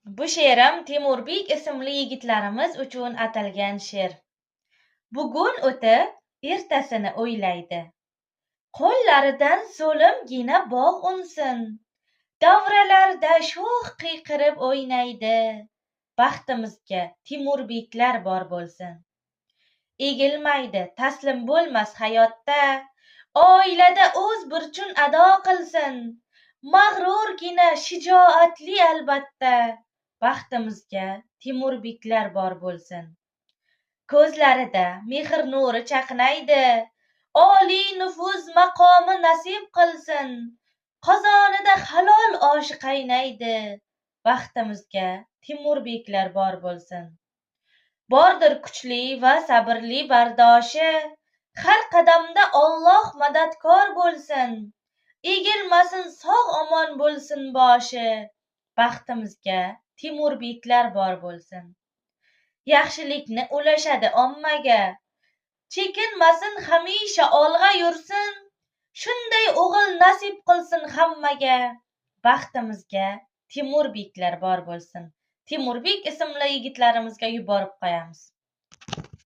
Bu she'rim Temurbek ismli yigitlarimiz uchun atalgan she'r. Bugun o'tib, ertasini o'ylaydi. Qo'llaridan so'limgina bog' unsin. Davralarda sho'x qiyqirib o'ynaydi. Baxtimizga Temurbeklar bor bo'lsin. Egilmaydi, taslim bo'lmas hayotda. Oilada o'z burchun ado qilsin. Mag'rurgina, shijoatli albatta. Baxtimizga Temurbeklar bor bo'lsin. Ko'zlarida mehr nuri chaqnaydi. Oliy nufuz maqomi nasib qilsin. Qozonida halol osh qaynaydi. Baxtimizga Temurbeklar bor bo'lsin. Bordir kuchli va sabrli bardoshi. Har qadamda Alloh madadkor bo'lsin. Egilmasin, sog' omon bo'lsin boshi. Baxtimizga Temurbeklar bor bo'lsin. Yaxshilikni ulashadi ommaga. Chekinmasin, hamisha olg'a yursin. Shunday o'g'il nasib qilsin hammaga. Baxtimizga Temurbeklar bor bo'lsin. Temurbek ismli yigitlarimizga yuborib qo'yamiz.